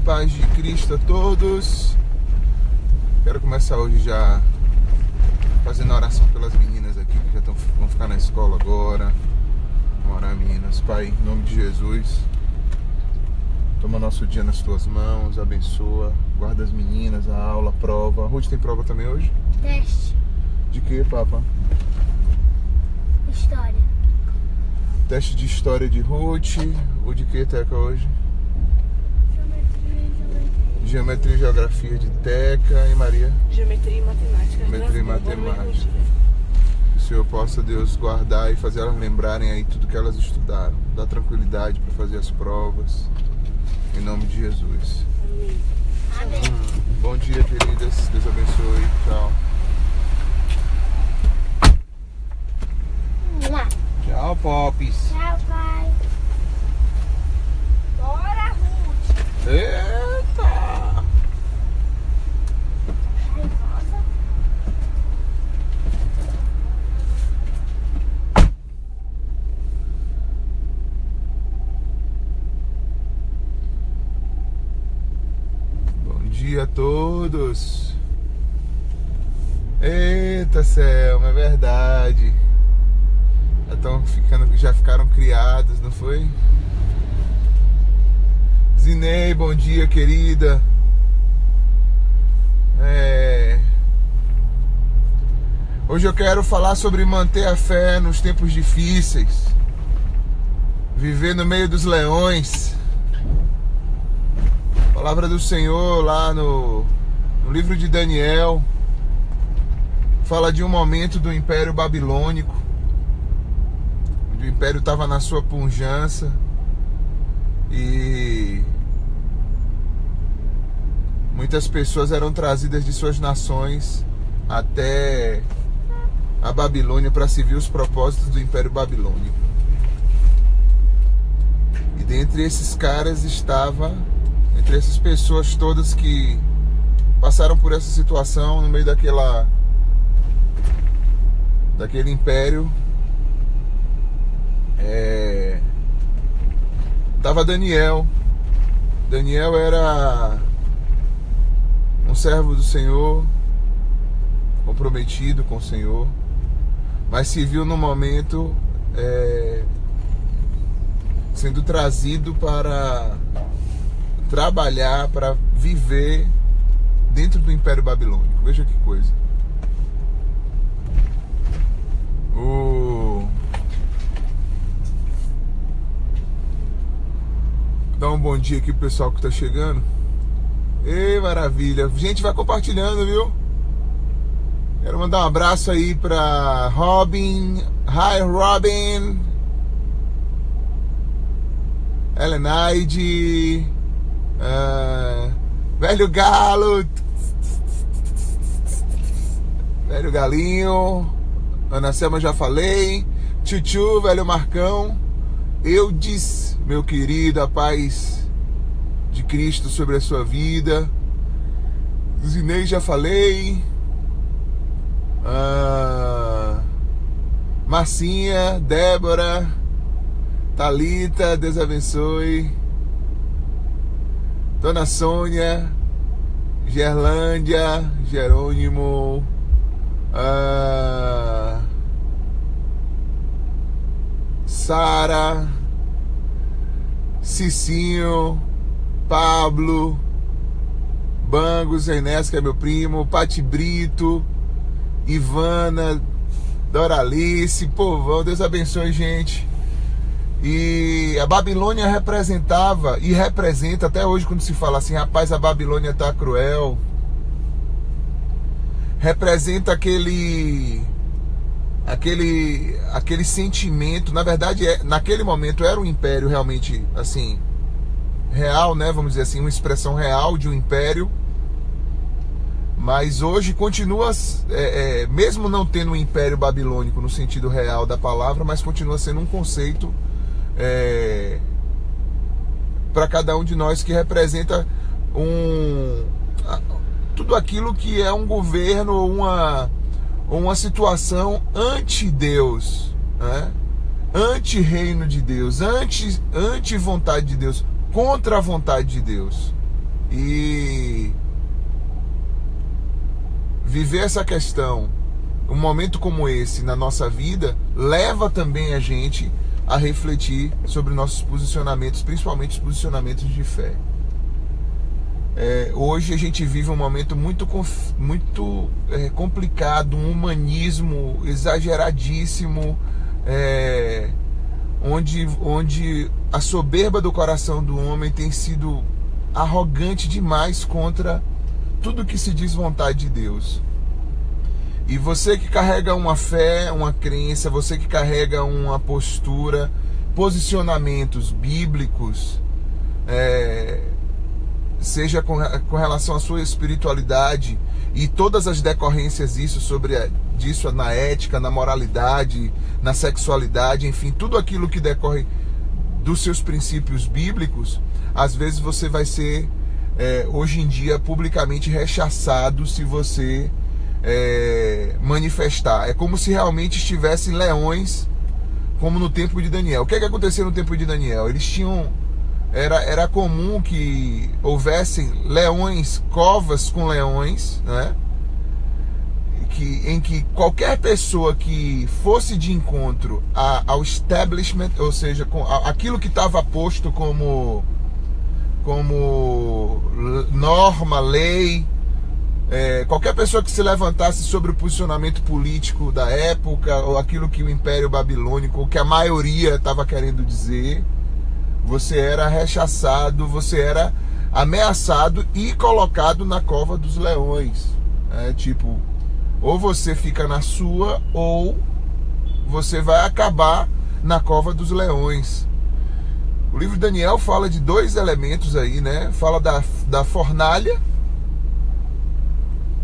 paz de Cristo a todos. Quero começar hoje já fazendo a oração pelas meninas aqui que já vão ficar na escola agora. Vamos orar, meninas. Pai, em nome de Jesus, toma nosso dia nas tuas mãos, abençoa, guarda as meninas, a aula, a prova. A Ruth tem prova também hoje? Teste. De que, papa? História. Teste de história de Ruth. O de que, Teca, hoje? Geometria e geografia de Teca. E Maria? Geometria e matemática. Geometria e matemática. Que o Senhor possa, Deus, guardar e fazer elas lembrarem aí tudo que elas estudaram. Dá tranquilidade para fazer as provas. Em nome de Jesus. Amém. Amém. Bom dia, queridas. Deus abençoe. Tchau. Tchau, Popes. Tchau, pai. Bora, Ruth. Eita! Raivosa. Bom dia a todos. Eita, Selma, é verdade. Já ficaram criadas, não foi? Zinei, bom dia, querida. Hoje eu quero falar sobre manter a fé nos tempos difíceis. Viver no meio dos leões. A palavra do Senhor lá no livro de Daniel fala de um momento do Império Babilônico. O Império estava na sua pujança e muitas pessoas eram trazidas de suas nações até a Babilônia para servir os propósitos do Império Babilônico. E dentre esses caras entre essas pessoas todas que passaram por essa situação no meio daquele império, estava Daniel. Daniel era um servo do Senhor, comprometido com o Senhor, mas se viu no momento sendo trazido para trabalhar, para viver dentro do Império Babilônico. Veja que coisa. Dá um bom dia aqui pro pessoal que tá chegando. Ei, maravilha. Gente, vai compartilhando, viu? Quero mandar um abraço aí pra Robin. Hi, Robin. Helenaide. Velho Galo. Velho Galinho. Ana Selma, já falei. Tchutchu, velho Marcão. Eudes, meu querido, a paz de Cristo sobre a sua vida. Zinei, já falei. Marcinha, Débora, Thalita, Deus abençoe. Dona Sônia, Gerlândia, Jerônimo, Sara, Cicinho, Pablo, Bangos, Enes, que é meu primo, Pati Brito, Ivana, Doralice, povão, Deus abençoe, gente. E a Babilônia representava e representa até hoje, quando se fala assim, rapaz, a Babilônia tá cruel, representa aquele sentimento. Na verdade, naquele momento era um império realmente assim real, né? Vamos dizer assim, uma expressão real de um império. Mas hoje continua, mesmo não tendo um império babilônico no sentido real da palavra, mas continua sendo um conceito para cada um de nós, que representa tudo aquilo que é um governo ou uma situação anti-Deus, né? Anti-reino de Deus, anti-vontade de Deus, contra a vontade de Deus. E viver essa questão, um momento como esse na nossa vida, leva também a gente a refletir sobre nossos posicionamentos, principalmente os posicionamentos de fé. Hoje a gente vive um momento muito complicado, um humanismo exageradíssimo, onde a soberba do coração do homem tem sido arrogante demais contra tudo que se diz vontade de Deus. E você que carrega uma fé, uma crença, você que carrega uma postura, posicionamentos bíblicos, seja com relação à sua espiritualidade e todas as decorrências disso na ética, na moralidade, na sexualidade, enfim, tudo aquilo que decorre dos seus princípios bíblicos, às vezes você vai ser, hoje em dia, publicamente rechaçado se você manifestar. É como se realmente estivessem leões, como no tempo de Daniel. O que aconteceu no tempo de Daniel? Eles tinham... Era comum que houvessem leões, covas com leões, né? Em que qualquer pessoa que fosse de encontro ao establishment, ou seja, aquilo que estava posto como norma, lei, qualquer pessoa que se levantasse sobre o posicionamento político da época, ou aquilo que o Império Babilônico, ou que a maioria estava querendo dizer, você era rechaçado, você era ameaçado e colocado na cova dos leões. Tipo, ou você fica na sua, ou você vai acabar na cova dos leões. O livro de Daniel fala de dois elementos aí, né? Fala da fornalha,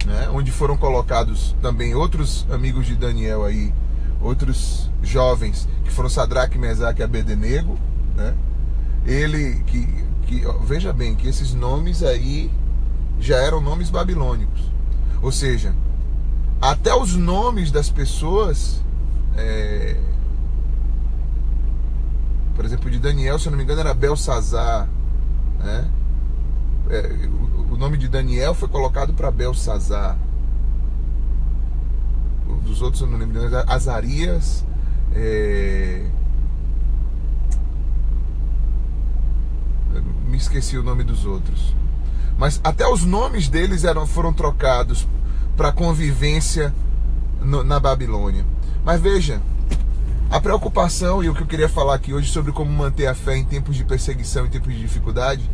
né? Onde foram colocados também outros amigos de Daniel aí, outros jovens, que foram Sadraque, Mesaque e Abednego, né? Veja bem, que esses nomes aí já eram nomes babilônicos. Ou seja, até os nomes das pessoas, por exemplo, de Daniel, se eu não me engano, era Belsazar, né? O nome de Daniel foi colocado para Belsazar. Dos outros eu não lembro, Azarias, me esqueci o nome dos outros. Mas até os nomes deles foram trocados para convivência na Babilônia. Mas veja, a preocupação, e o que eu queria falar aqui hoje sobre como manter a fé em tempos de perseguição, em tempos de dificuldade,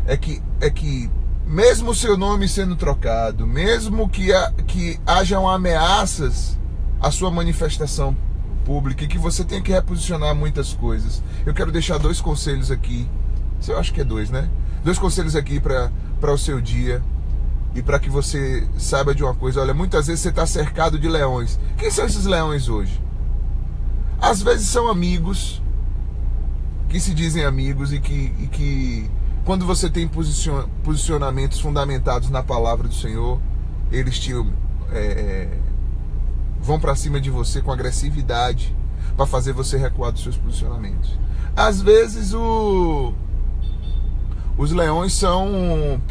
é que mesmo o seu nome sendo trocado, mesmo que hajam ameaças à sua manifestação pública e que você tenha que reposicionar muitas coisas, eu quero deixar dois conselhos aqui. Eu acho que é dois, né? Dois conselhos aqui para o seu dia e para que você saiba de uma coisa. Olha, muitas vezes você está cercado de leões. Quem são esses leões hoje? Às vezes são amigos que se dizem amigos e que quando você tem posicionamentos fundamentados na palavra do Senhor, eles vão para cima de você com agressividade para fazer você recuar dos seus posicionamentos. Às vezes os leões são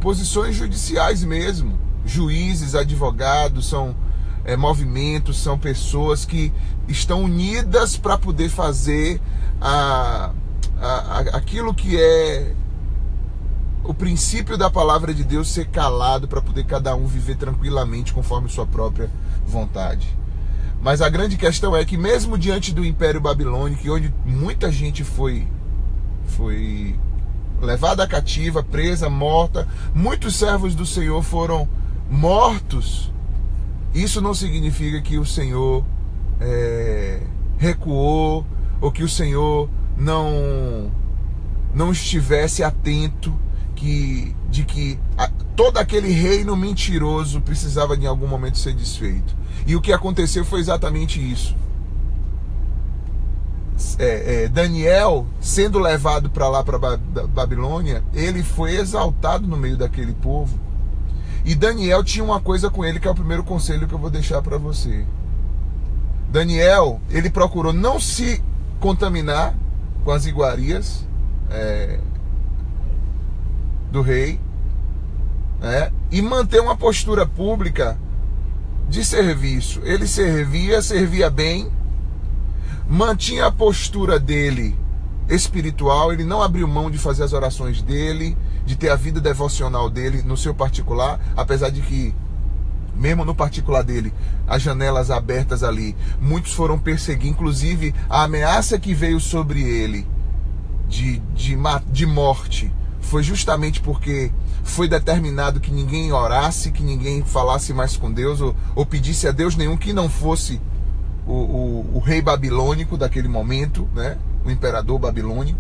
posições judiciais mesmo. Juízes, advogados, são movimentos, são pessoas que estão unidas para poder fazer aquilo que é o princípio da palavra de Deus ser calado, para poder cada um viver tranquilamente conforme sua própria vontade. Mas a grande questão é que mesmo diante do Império Babilônico, onde muita gente foi levada cativa, presa, morta, muitos servos do Senhor foram mortos, isso não significa que o Senhor recuou, ou que o Senhor não estivesse atento de que todo aquele reino mentiroso precisava em algum momento ser desfeito. E o que aconteceu foi exatamente isso. Daniel, sendo levado para lá, para Babilônia, ele foi exaltado no meio daquele povo. E Daniel tinha uma coisa com ele, que é o primeiro conselho que eu vou deixar para você. Daniel, ele procurou não se contaminar com as iguarias, do rei, e manter uma postura pública de serviço. Ele servia bem, mantinha a postura dele espiritual, ele não abriu mão de fazer as orações dele, de ter a vida devocional dele no seu particular, apesar de que mesmo no particular dele, as janelas abertas ali, muitos foram perseguir, inclusive a ameaça que veio sobre ele de morte foi justamente porque foi determinado que ninguém orasse, que ninguém falasse mais com Deus ou pedisse a Deus nenhum que não fosse o rei babilônico daquele momento, né? O imperador babilônico.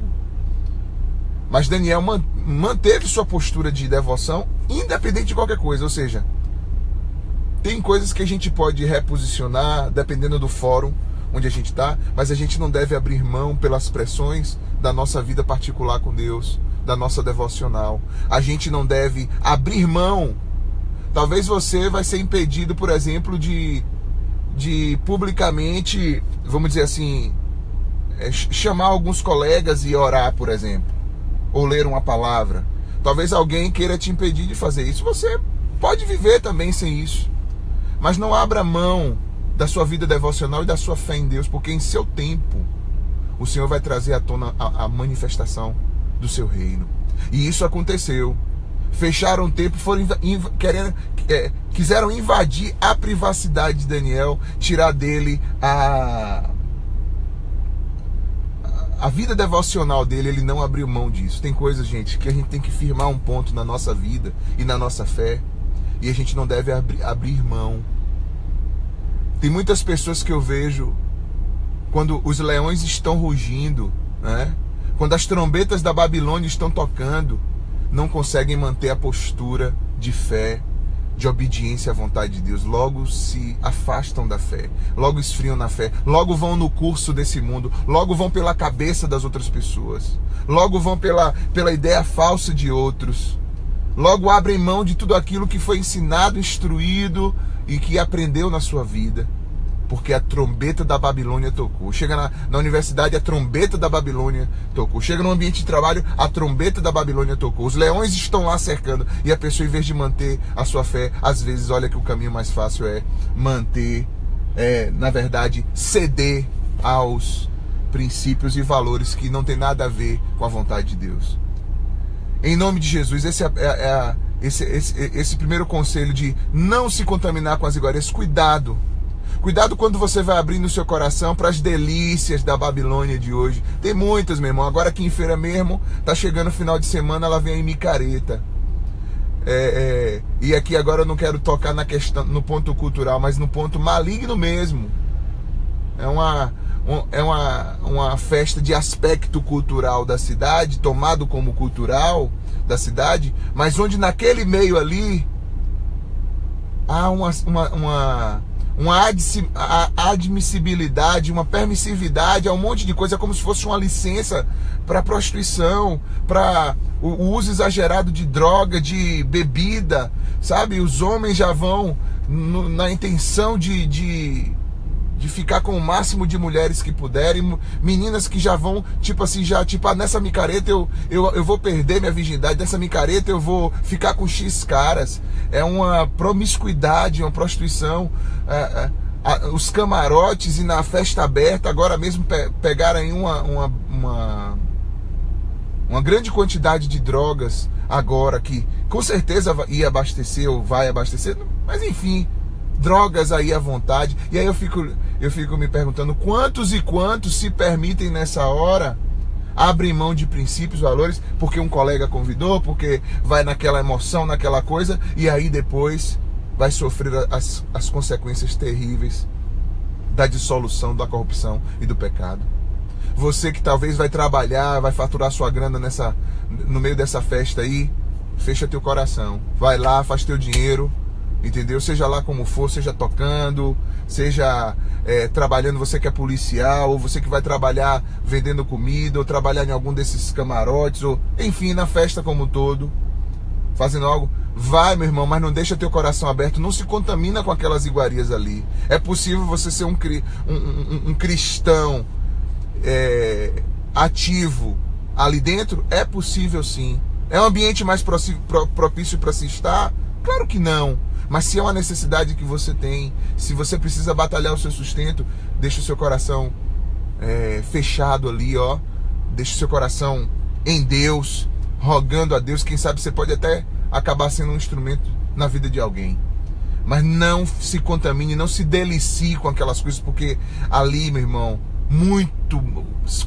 Mas Daniel manteve sua postura de devoção independente de qualquer coisa, ou seja, tem coisas que a gente pode reposicionar dependendo do fórum onde a gente está, mas a gente não deve abrir mão pelas pressões da nossa vida particular com Deus, da nossa devocional. A gente não deve abrir mão. Talvez você vai ser impedido, por exemplo, de publicamente, vamos dizer assim, chamar alguns colegas e orar, por exemplo, ou ler uma palavra. Talvez alguém queira te impedir de fazer isso. Você pode viver também sem isso, mas não abra mão da sua vida devocional e da sua fé em Deus, porque em seu tempo o Senhor vai trazer à tona a manifestação do seu reino. E isso aconteceu. Fecharam o templo, quiseram invadir a privacidade de Daniel, tirar dele a vida devocional dele. Ele não abriu mão disso. Tem coisas, gente, que a gente tem que firmar um ponto na nossa vida e na nossa fé, e a gente não deve abrir mão. Tem muitas pessoas que eu vejo, quando os leões estão rugindo, né? Quando as trombetas da Babilônia estão tocando, não conseguem manter a postura de fé, de obediência à vontade de Deus. Logo se afastam da fé, logo esfriam na fé, logo vão no curso desse mundo, logo vão pela cabeça das outras pessoas, logo vão pela ideia falsa de outros, logo abrem mão de tudo aquilo que foi ensinado, instruído e que aprendeu na sua vida, porque a trombeta da Babilônia tocou. Chega na universidade, a trombeta da Babilônia tocou. Chega no ambiente de trabalho, a trombeta da Babilônia tocou. Os leões estão lá cercando, e a pessoa, em vez de manter a sua fé, às vezes olha que o caminho mais fácil é manter, na verdade, ceder aos princípios e valores que não tem nada a ver com a vontade de Deus. Em nome de Jesus, esse primeiro conselho de não se contaminar com as iguarias. Cuidado quando você vai abrindo o seu coração para as delícias da Babilônia de hoje. Tem muitas, meu irmão. Agora aqui em feira mesmo, tá chegando o final de semana, ela vem aí micareta. E aqui agora eu não quero tocar na questão, no ponto cultural, mas no ponto maligno mesmo. É uma festa de aspecto cultural da cidade, tomado como cultural da cidade, mas onde naquele meio ali há uma admissibilidade, uma permissividade a um monte de coisa, como se fosse uma licença para prostituição, para o uso exagerado de droga, de bebida, sabe? Os homens já vão na intenção de ficar com o máximo de mulheres que puderem, meninas que já vão, nessa micareta eu vou perder minha virgindade, nessa micareta eu vou ficar com X caras. É uma promiscuidade, uma prostituição. Os camarotes e na festa aberta, agora mesmo pegaram aí uma grande quantidade de drogas agora, que com certeza ia abastecer ou vai abastecer, mas enfim, drogas aí à vontade. E aí eu fico me perguntando, quantos e quantos se permitem nessa hora, abrem mão de princípios, valores, porque um colega convidou, porque vai naquela emoção, naquela coisa, e aí depois vai sofrer as consequências terríveis da dissolução, da corrupção e do pecado. Você que talvez vai trabalhar, vai faturar sua grana no meio dessa festa aí, fecha teu coração, vai lá, faz teu dinheiro, entendeu? Seja lá como for, seja tocando, seja trabalhando, você que é policial, ou você que vai trabalhar vendendo comida, ou trabalhar em algum desses camarotes, ou enfim, na festa como um todo, fazendo algo. Vai, meu irmão, mas não deixa teu coração aberto, não se contamina com aquelas iguarias ali. É possível você ser um cristão ativo, ali dentro? É possível sim. É um ambiente mais propício para se estar? Claro que não. Mas se é uma necessidade que você tem, se você precisa batalhar o seu sustento, deixa o seu coração fechado ali, ó. Deixa o seu coração em Deus, rogando a Deus. Quem sabe você pode até acabar sendo um instrumento na vida de alguém. Mas não se contamine, não se delicie com aquelas coisas, porque ali, meu irmão,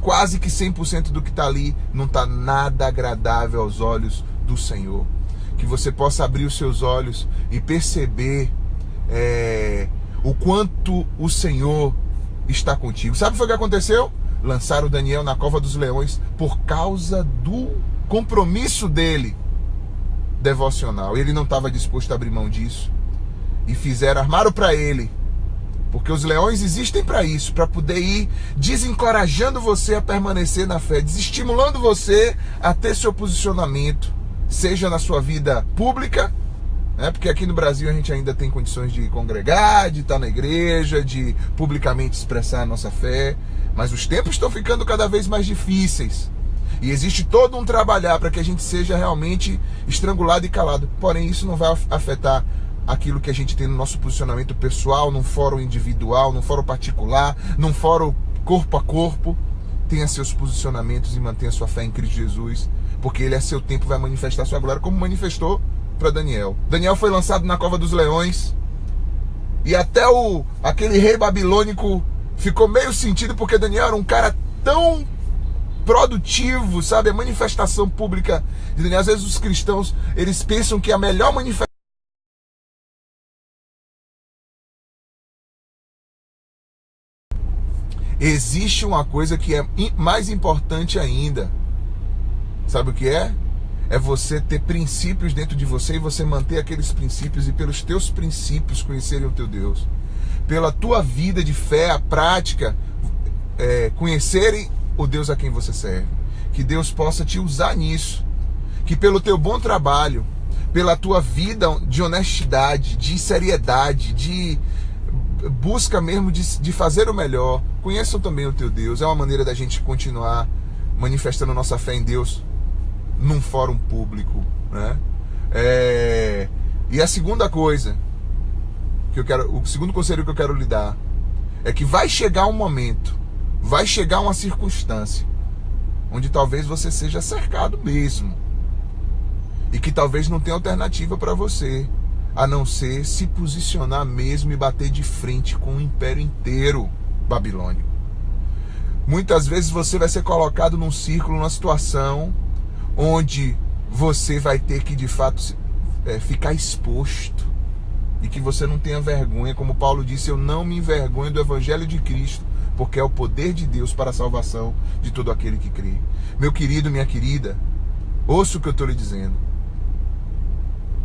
quase que 100% do que está ali não está nada agradável aos olhos do Senhor. Que você possa abrir os seus olhos e perceber o quanto o Senhor está contigo. Sabe o que foi que aconteceu? Lançaram o Daniel na cova dos leões por causa do compromisso dele devocional. Ele não estava disposto a abrir mão disso. E armaram para ele. Porque os leões existem para isso, para poder ir desencorajando você a permanecer na fé, desestimulando você a ter seu posicionamento, seja na sua vida pública, né? Porque aqui no Brasil a gente ainda tem condições de congregar, de estar na igreja, de publicamente expressar a nossa fé, mas os tempos estão ficando cada vez mais difíceis. E existe todo um trabalhar para que a gente seja realmente estrangulado e calado. Porém, isso não vai afetar aquilo que a gente tem no nosso posicionamento pessoal, num fórum individual, num fórum particular, num fórum corpo a corpo. Tenha seus posicionamentos e mantenha sua fé em Cristo Jesus, porque Ele a seu tempo vai manifestar sua glória, como manifestou para Daniel. Daniel foi lançado na cova dos leões, e até aquele rei babilônico ficou meio sentido, porque Daniel era um cara tão produtivo, sabe? A manifestação pública de Daniel. Às vezes os cristãos, eles pensam que a melhor manifestação existe uma coisa que é mais importante ainda. Sabe o que é? É você ter princípios dentro de você e você manter aqueles princípios, e pelos teus princípios conhecerem o teu Deus. Pela tua vida de fé, a prática, conhecerem o Deus a quem você serve. Que Deus possa te usar nisso. Que pelo teu bom trabalho, pela tua vida de honestidade, de seriedade, de busca mesmo de fazer o melhor, conheçam também o teu Deus. É uma maneira da gente continuar manifestando nossa fé em Deus num fórum público, né? E a segunda coisa o segundo conselho que eu quero lhe dar é que vai chegar um momento, vai chegar uma circunstância onde talvez você seja cercado mesmo, e que talvez não tenha alternativa para você a não ser se posicionar mesmo e bater de frente com o império inteiro babilônico. Muitas vezes você vai ser colocado num círculo, numa situação onde você vai ter que de fato ficar exposto, e que você não tenha vergonha. Como Paulo disse: eu não me envergonho do evangelho de Cristo, porque é o poder de Deus para a salvação de todo aquele que crê. Meu querido, minha querida, ouça o que eu estou lhe dizendo.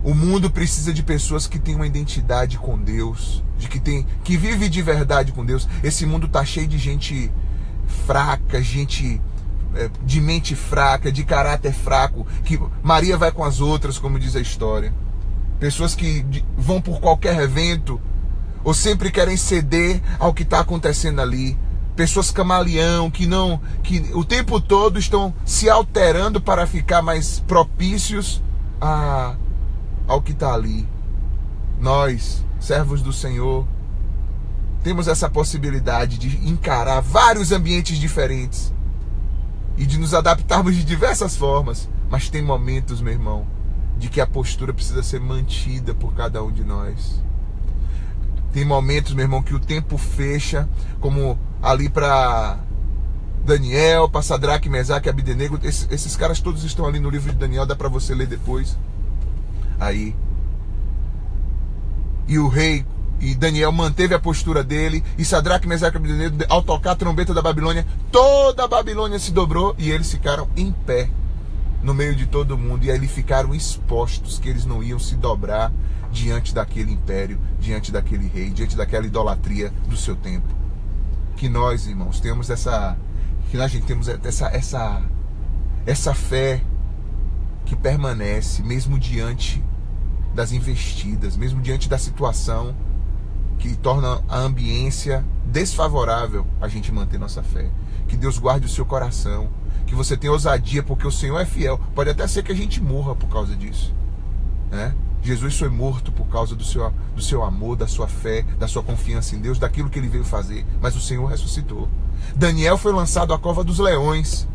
O mundo precisa de pessoas que têm uma identidade com Deus, que vive de verdade com Deus. Esse mundo está cheio de gente fraca, gente de mente fraca, de caráter fraco, que Maria vai com as outras, como diz a história. Pessoas que vão por qualquer evento, ou sempre querem ceder ao que está acontecendo ali. Pessoas camaleão, que o tempo todo estão se alterando para ficar mais propícios ao que está ali. Nós, servos do Senhor, temos essa possibilidade de encarar vários ambientes diferentes e de nos adaptarmos de diversas formas. Mas tem momentos, meu irmão, de que a postura precisa ser mantida por cada um de nós. Tem momentos, meu irmão, que o tempo fecha, como ali para Daniel, para Sadraque, Mesaque e Abdenego. Esses caras todos estão ali no livro de Daniel, dá para você ler depois. Aí. E o rei, e Daniel manteve a postura dele, e Sadraque, Mesaque e Abdenego, ao tocar a trombeta da Babilônia, toda a Babilônia se dobrou, e eles ficaram em pé no meio de todo mundo, e aí eles ficaram expostos, que eles não iam se dobrar diante daquele império, diante daquele rei, diante daquela idolatria do seu tempo. Que nós, irmãos, temos essa fé que permanece, mesmo diante das investidas, mesmo diante da situação que torna a ambiência desfavorável a gente manter nossa fé. Que Deus guarde o seu coração, que você tenha ousadia, porque o Senhor é fiel. Pode até ser que a gente morra por causa disso, né? Jesus foi morto por causa do seu amor, da sua fé, da sua confiança em Deus, daquilo que ele veio fazer. Mas o Senhor ressuscitou. Daniel foi lançado à cova dos leões.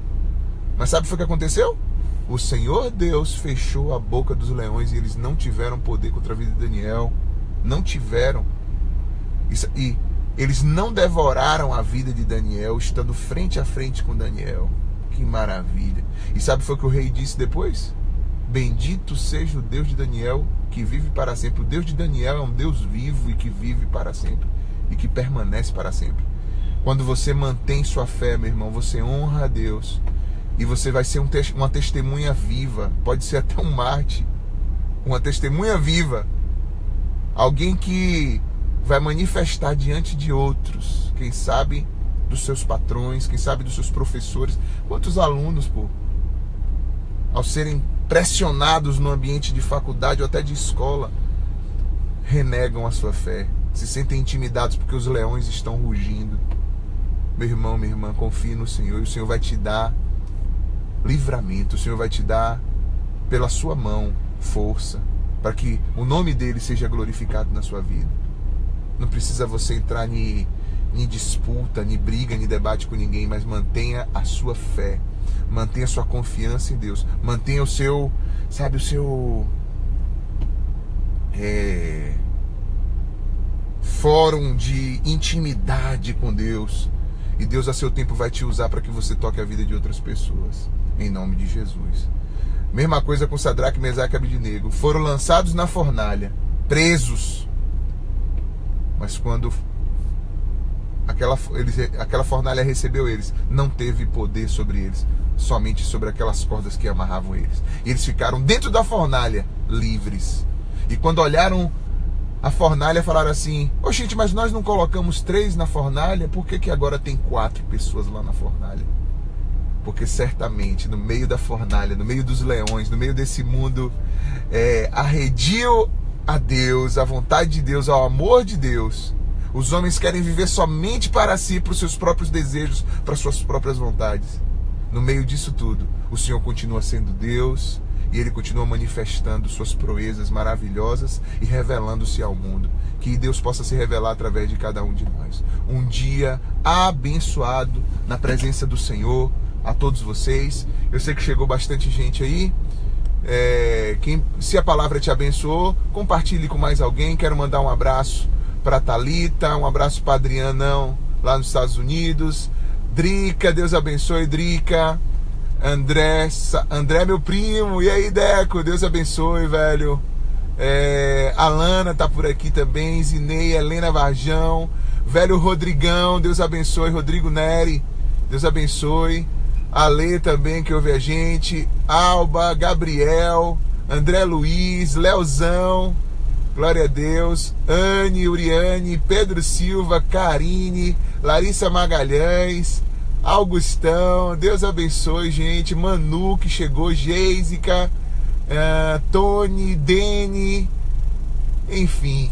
Mas sabe o que aconteceu? O Senhor Deus fechou a boca dos leões e eles não tiveram poder contra a vida de Daniel. Não tiveram. E eles não devoraram a vida de Daniel, estando frente a frente com Daniel. Que maravilha. E sabe o que o rei disse depois? Bendito seja o Deus de Daniel, que vive para sempre. O Deus de Daniel é um Deus vivo e que vive para sempre. E que permanece para sempre. Quando você mantém sua fé, meu irmão, você honra a Deus. E você vai ser uma testemunha viva. Pode ser até um mártir. Uma testemunha viva. Alguém que vai manifestar diante de outros. Quem sabe dos seus patrões, quem sabe dos seus professores. Quantos alunos, pô, ao serem pressionados no ambiente de faculdade ou até de escola, renegam a sua fé, se sentem intimidados porque os leões estão rugindo. Meu irmão, minha irmã, confie no Senhor e o Senhor vai te dar livramento, o Senhor vai te dar pela sua mão força, para que o nome dele seja glorificado na sua vida. Não precisa você entrar em disputa, em briga, em debate com ninguém, mas mantenha a sua fé. Mantenha a sua confiança em Deus. Mantenha o seu, sabe, o seu fórum de intimidade com Deus. E Deus a seu tempo vai te usar para que você toque a vida de outras pessoas. Em nome de Jesus. Mesma coisa com Sadraque, Mesaque e Abednego. Foram lançados na fornalha, presos. Mas quando aquela fornalha recebeu eles, não teve poder sobre eles, somente sobre aquelas cordas que amarravam eles. E eles ficaram dentro da fornalha, livres. E quando olharam a fornalha, falaram assim: ô gente, mas nós não colocamos 3 na fornalha, por que agora tem 4 pessoas lá na fornalha? Porque certamente no meio da fornalha, no meio dos leões, no meio desse mundo arredio a Deus, à vontade de Deus, ao amor de Deus, os homens querem viver somente para si, para os seus próprios desejos, para as suas próprias vontades. No meio disso tudo, o Senhor continua sendo Deus e Ele continua manifestando suas proezas maravilhosas e revelando-se ao mundo. Que Deus possa se revelar através de cada um de nós. Um dia abençoado na presença do Senhor a todos vocês. Eu sei que chegou bastante gente aí. Se a palavra te abençoou, compartilhe com mais alguém. Quero mandar um abraço para Thalita, um abraço para Adrianão lá nos Estados Unidos. Drica, Deus abençoe, Drica. André, meu primo, e aí, Deco, Deus abençoe, velho. Alana tá por aqui também, Zinei, Helena Varjão, velho Rodrigão, Deus abençoe, Rodrigo Neri, Deus abençoe. Ale também, que ouve a gente, Alba, Gabriel, André Luiz, Leozão, glória a Deus, Anne, Uriane, Pedro Silva, Karine, Larissa Magalhães, Augustão, Deus abençoe, gente. Manu, que chegou, Geisica, Tony, Dene, enfim,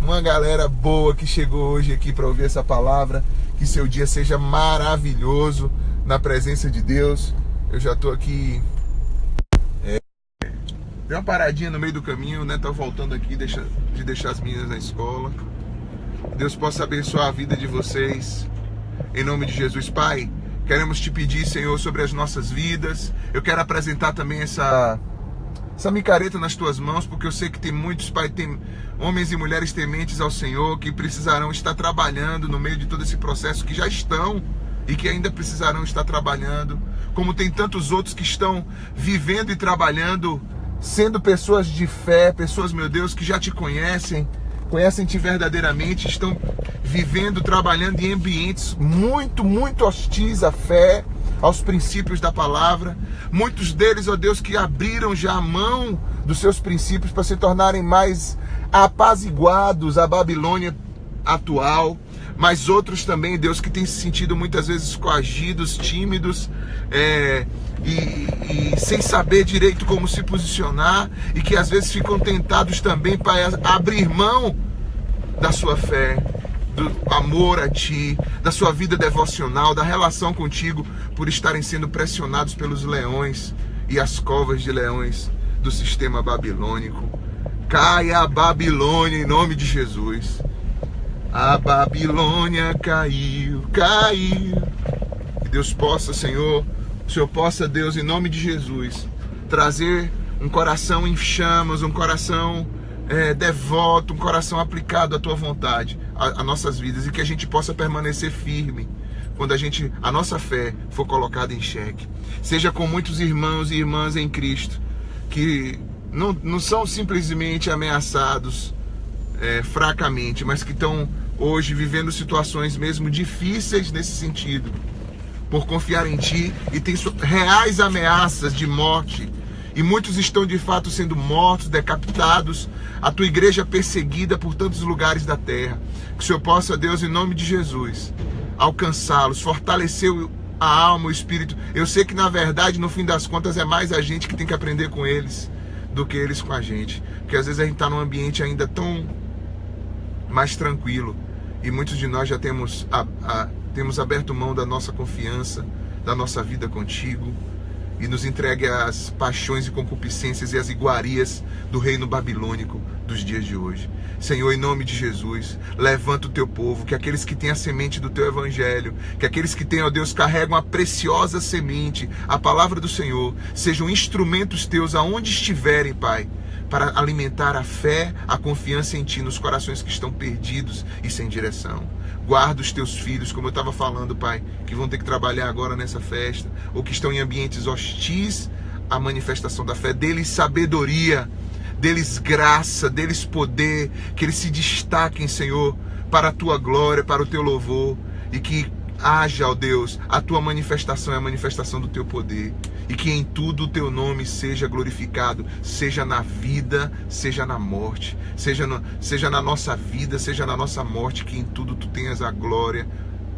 uma galera boa que chegou hoje aqui para ouvir essa palavra. Que seu dia seja maravilhoso na presença de Deus. Eu já tô aqui, dei uma paradinha no meio do caminho, né? Tô voltando aqui de deixar as meninas na escola. Deus possa abençoar a vida de vocês, em nome de Jesus. Pai, queremos te pedir, Senhor, sobre as nossas vidas. Eu quero apresentar também essa micareta nas tuas mãos, porque eu sei que tem muitos, Pai, tem homens e mulheres tementes ao Senhor, que precisarão estar trabalhando no meio de todo esse processo, que já estão e que ainda precisarão estar trabalhando, como tem tantos outros que estão vivendo e trabalhando, sendo pessoas de fé, pessoas, meu Deus, que já te conhecem-te verdadeiramente, estão vivendo, trabalhando em ambientes muito, muito hostis à fé, aos princípios da palavra. Muitos deles, ó Deus, que abriram já a mão dos seus princípios para se tornarem mais apaziguados à Babilônia atual. Mas outros também, Deus, que têm se sentido muitas vezes coagidos, tímidos, e sem saber direito como se posicionar, e que às vezes ficam tentados também para abrir mão da sua fé. do amor a Ti, da sua vida devocional, da relação contigo, por estarem sendo pressionados pelos leões e as covas de leões do sistema babilônico. Caia a Babilônia em nome de Jesus. A Babilônia caiu, caiu. Que Deus possa, Senhor, o Senhor possa, Deus, em nome de Jesus, trazer um coração em chamas, um coração devoto, um coração aplicado à Tua vontade, a nossas vidas, e que a gente possa permanecer firme quando a nossa fé for colocada em xeque. Seja com muitos irmãos e irmãs em Cristo, que não são simplesmente ameaçados fracamente, mas que estão hoje vivendo situações mesmo difíceis nesse sentido, por confiar em Ti, e tem reais ameaças de morte, e muitos estão de fato sendo mortos, decapitados, a Tua igreja perseguida por tantos lugares da terra. Que o Senhor possa, Deus, em nome de Jesus, alcançá-los, fortalecer a alma, o espírito. Eu sei que na verdade, no fim das contas, é mais a gente que tem que aprender com eles do que eles com a gente, porque às vezes a gente está num ambiente ainda tão mais tranquilo, e muitos de nós já temos aberto mão da nossa confiança, da nossa vida contigo, e nos entregue às paixões e concupiscências e às iguarias do reino babilônico dos dias de hoje. Senhor, em nome de Jesus, levanta o Teu povo, que aqueles que têm a semente do Teu Evangelho, que aqueles que têm, ó Deus, carregam a preciosa semente, a palavra do Senhor, sejam instrumentos Teus aonde estiverem, Pai, para alimentar a fé, a confiança em Ti nos corações que estão perdidos e sem direção. Guarda os Teus filhos, como eu estava falando, Pai, que vão ter que trabalhar agora nessa festa, ou que estão em ambientes hostis à manifestação da fé. Dê-lhes sabedoria, dê-lhes graça, dê-lhes poder, que eles se destaquem, Senhor, para a Tua glória, para o Teu louvor, e que haja, ó Deus, a Tua manifestação é a manifestação do Teu poder, e que em tudo o Teu nome seja glorificado, seja na vida, seja na morte, seja na nossa vida, seja na nossa morte, que em tudo Tu tenhas a glória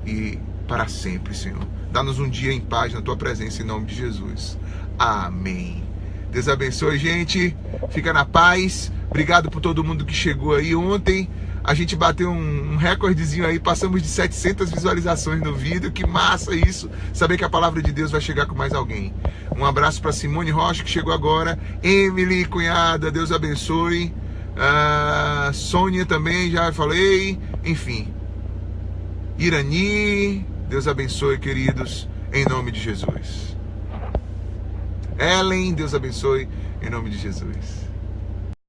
e para sempre, Senhor. Dá-nos um dia em paz na Tua presença, em nome de Jesus. Amém. Deus abençoe, gente. Fica na paz. Obrigado por todo mundo que chegou aí. Ontem a gente bateu um recordezinho aí, passamos de 700 visualizações no vídeo. Que massa isso, saber que a palavra de Deus vai chegar com mais alguém. Um abraço para Simone Rocha, que chegou agora. Emily, cunhada, Deus abençoe. Sônia também, já falei. Enfim, Irani, Deus abençoe, queridos, em nome de Jesus. Ellen, Deus abençoe, em nome de Jesus.